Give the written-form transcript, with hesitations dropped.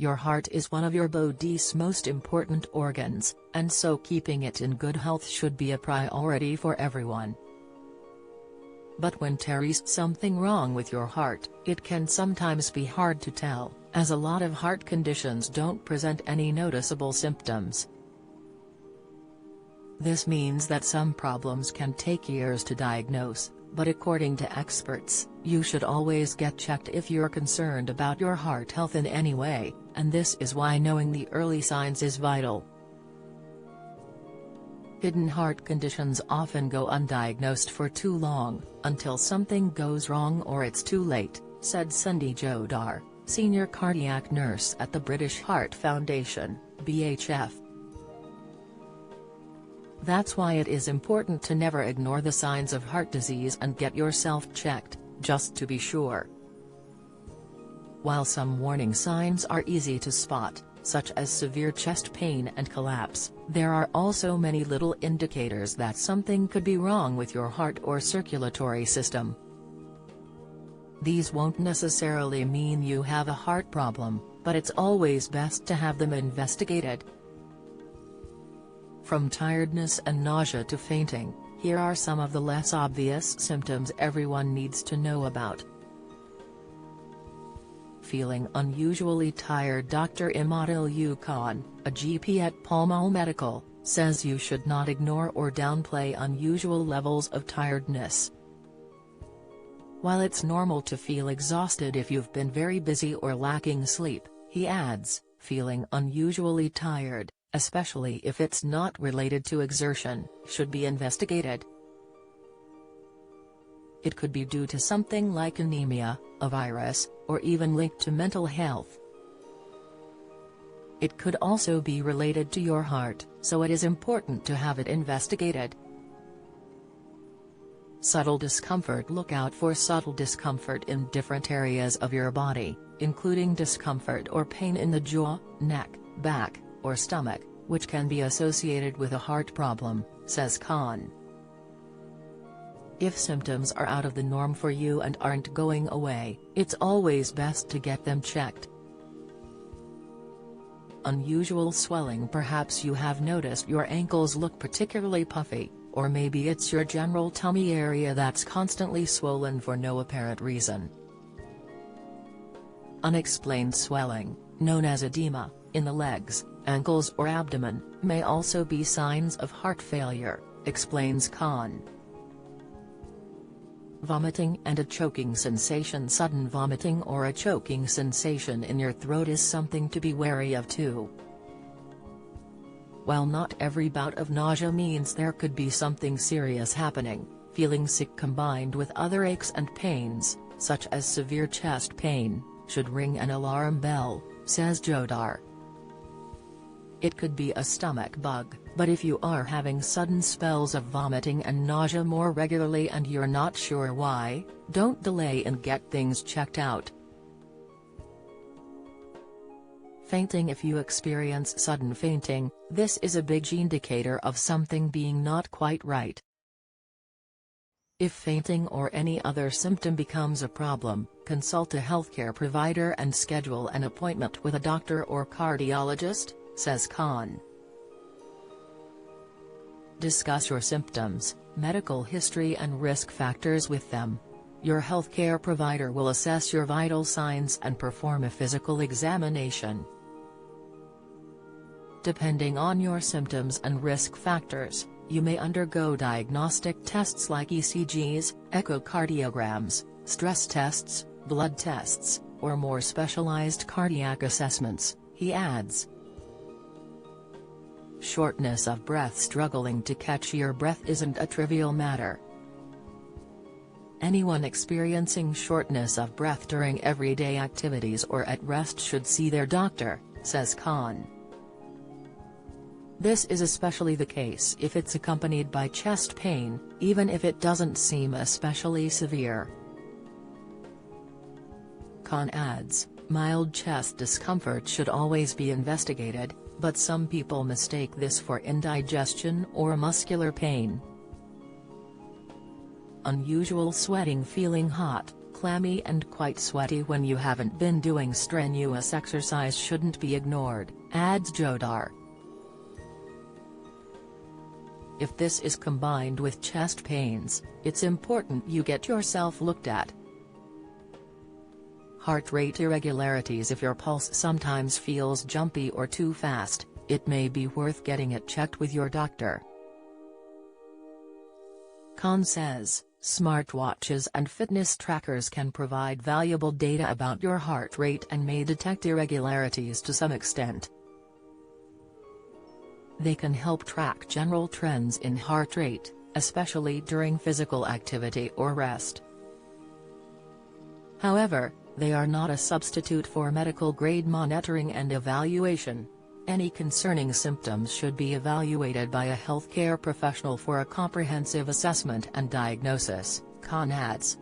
Your heart is one of your body's most important organs, and so keeping it in good health should be a priority for everyone. But when there's something wrong with your heart, it can sometimes be hard to tell, as a lot of heart conditions don't present any noticeable symptoms. This means that some problems can take years to diagnose, but according to experts, you should always get checked if you're concerned about your heart health in any way, and this is why knowing the early signs is vital. Hidden heart conditions often go undiagnosed for too long, until something goes wrong or it's too late, said Sundhi Jodhar, senior cardiac nurse at the British Heart Foundation, BHF. That's why it is important to never ignore the signs of heart disease and get yourself checked, just to be sure. While some warning signs are easy to spot, such as severe chest pain and collapse, there are also many little indicators that something could be wrong with your heart or circulatory system. These won't necessarily mean you have a heart problem, but it's always best to have them investigated. From tiredness and nausea to fainting, here are some of the less obvious symptoms everyone needs to know about. Feeling unusually tired. Dr. Imadil Khan, a GP at Pall Mall Medical, says you should not ignore or downplay unusual levels of tiredness. While it's normal to feel exhausted if you've been very busy or lacking sleep, he adds, feeling unusually tired, especially if it's not related to exertion, should be investigated. It could be due to something like anemia, a virus, or even linked to mental health. It could also be related to your heart, so it is important to have it investigated. Subtle discomfort. Look out for subtle discomfort in different areas of your body, including discomfort or pain in the jaw, neck, back, or stomach, which can be associated with a heart problem, says Khan. If symptoms are out of the norm for you and aren't going away, it's always best to get them checked. Unusual swelling. Perhaps you have noticed your ankles look particularly puffy, or maybe it's your general tummy area that's constantly swollen for no apparent reason. Unexplained swelling, known as edema, in the legs, ankles or abdomen, may also be signs of heart failure, explains Khan. Vomiting and a choking sensation. Sudden vomiting or a choking sensation in your throat is something to be wary of too. While not every bout of nausea means there could be something serious happening, feeling sick combined with other aches and pains, such as severe chest pain, should ring an alarm bell, says Jodhar. It could be a stomach bug, but if you are having sudden spells of vomiting and nausea more regularly and you're not sure why, don't delay and get things checked out. Fainting. If you experience sudden fainting, this is a big indicator of something being not quite right. If fainting or any other symptom becomes a problem, consult a healthcare provider and schedule an appointment with a doctor or cardiologist, says Khan. Discuss your symptoms, medical history and risk factors with them. Your healthcare provider will assess your vital signs and perform a physical examination. Depending on your symptoms and risk factors, you may undergo diagnostic tests like ECGs, echocardiograms, stress tests, blood tests, or more specialized cardiac assessments, he adds. Shortness of breath. Struggling to catch your breath isn't a trivial matter. Anyone experiencing shortness of breath during everyday activities or at rest should see their doctor, says Khan. This is especially the case if it's accompanied by chest pain, even if it doesn't seem especially severe. Khan adds, mild chest discomfort should always be investigated, but some people mistake this for indigestion or muscular pain. Unusual sweating. Feeling hot, clammy and quite sweaty when you haven't been doing strenuous exercise shouldn't be ignored, adds Jodar. If this is combined with chest pains, it's important you get yourself looked at. Heart rate irregularities. If your pulse sometimes feels jumpy or too fast, it may be worth getting it checked with your doctor. Khan says, smartwatches and fitness trackers can provide valuable data about your heart rate and may detect irregularities to some extent. They can help track general trends in heart rate, especially during physical activity or rest. However, they are not a substitute for medical-grade monitoring and evaluation. Any concerning symptoms should be evaluated by a healthcare professional for a comprehensive assessment and diagnosis, Khan adds.